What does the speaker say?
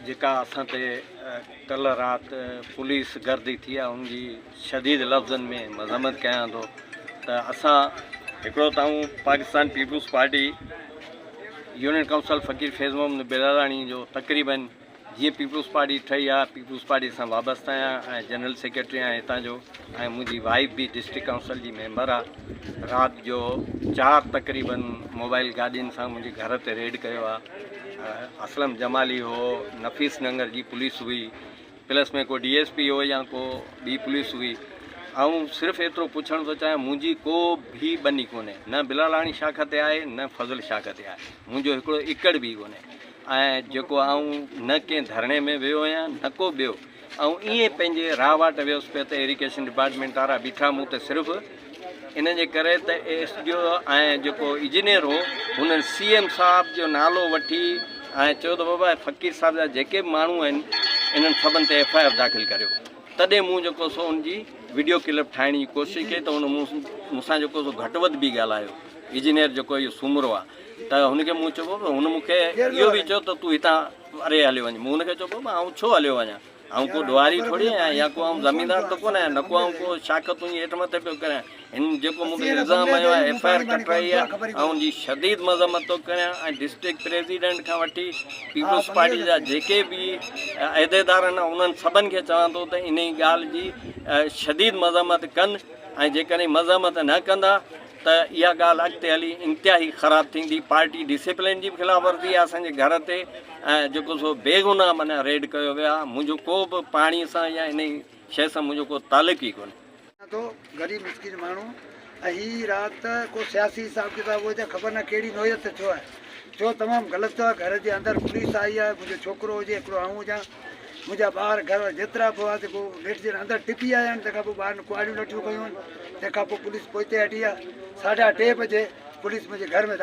जेका असां ते कल्ह राति पुलिस गर्दी थी आहे उनजी शदीद लफ़्ज़नि में मज़म्मत कयां थो त असां हिकिड़ो ताऊं Pakistan Peoples Party union council Faqir Faiz Mohammad बिलालाणी जो तक़रीबन जीअं पीपुल्स पार्टी ठही आहे पीपुल्स पार्टी सां वाबस्ता आहियां ऐं जनरल सेक्रेटरी आहियां हितां जो ऐं मुंहिंजी वाइफ बि डिस्ट्रिक्ट काउंसिल जी मेंबर आहे। राति जो 4 तक़रीबन मोबाइल गाॾियुनि सां मुंहिंजे घर ते रेड कयो आहे। असलम जमाली हो, नफ़ीस नंगर जी पुलिस हुई, प्लस में को DSP हो या को ॿी पुलिस हुई। ऐं सिर्फ़ु एतिरो पुछणु थो चाहियां मुंहिंजी को बि बनी कोन्हे, न बिलालाणी शाख ते आहे न फज़ल शाख ते आहे, मुंहिंजो हिकिड़ो एकड़ बि कोन्हे ऐं जेको आऊं न कंहिं धरणे में वियो आहियां न को ॿियो ऐं ईअं पंहिंजे राह वाट वियुसि पियो त इरिगेशन डिपार्टमेंट वारा बीठा मूं त सिर्फ़ु इन जे करे त SDO ऐं जेको इंजीनियर हो हुननि CM साहब जो नालो वठी ऐं चयो त बाबा फ़कीर साहब जा जेके बि माण्हू आहिनि इन्हनि सभिनि ते FIR दाख़िल करियो। तॾहिं मूं जेको सो उनजी वीडियो क्लिप ठाहिण जी कोशिशि कई त हुन मूंसां जेको सो घटि वधि बि ॻाल्हायो। इंजीनियर जेको इहो सूमरो आहे त हुनखे मूं चयो हुन मूंखे इहो बि चयो त तूं हितां परे हलियो वञ। मूं हुनखे चयो बाबा आउं छो हलियो वञा, ऐं को ॾुआरी थोरी आहियां या को आउं ज़मीनदार त कोन आहियां, न को आउं को शाख तुंहिंजी हेठि मथे पियो करियां। हिन जेको मूंखे इल्ज़ाम आयो आहे FIR कटाई आहे ऐं उनजी शदीद मज़म्मत थो करियां ऐं डिस्ट्रिक्ट प्रेसिडेंट खां वठी पीपुल्स पार्टी जा जेके बि अहदेदार आहिनि उन्हनि सभिनि खे चवां थो त इन ई ॻाल्हि जी शदीद मज़म्मत कनि ऐं जेकॾहिं मज़म्मत न कंदा त इहा ॻाल्हि अॻिते हली इंतिहाई ख़राबु थींदी। पार्टी डिसिप्लिन जी बि ख़िलाफ़ वर्ज़ी आहे असांजे घर ते ऐं जेको सो बेगुनाह माना रेड कयो वियो आहे। मुंहिंजो को बि पाणी सां या इन शइ सां मुंहिंजो को तालुक़ ई कोन्हे। तो गरीब मिसकिन माण्हू ऐं हीअ राति को सियासी हिसाब किताब हुजे ख़बर न कहिड़ी नोयत छो आहे, छो तमामु ग़लति आहे। घर जे अंदरि पुलिस आई आहे, मुंहिंजो छोकिरो हुजे हिकिड़ो आऊं हुजां, मुंहिंजा ॿार घर जेतिरा पोइ आहे जेको नेट जे अंदरि टिपी आया आहिनि, तंहिंखां पोइ ॿारनि कुआरियूं लटियूं कयूं आहिनि, तंहिंखां पोइ पुलिस पोइते हटी आहे। 3:30 बजे पुलिस मुंहिंजे घर में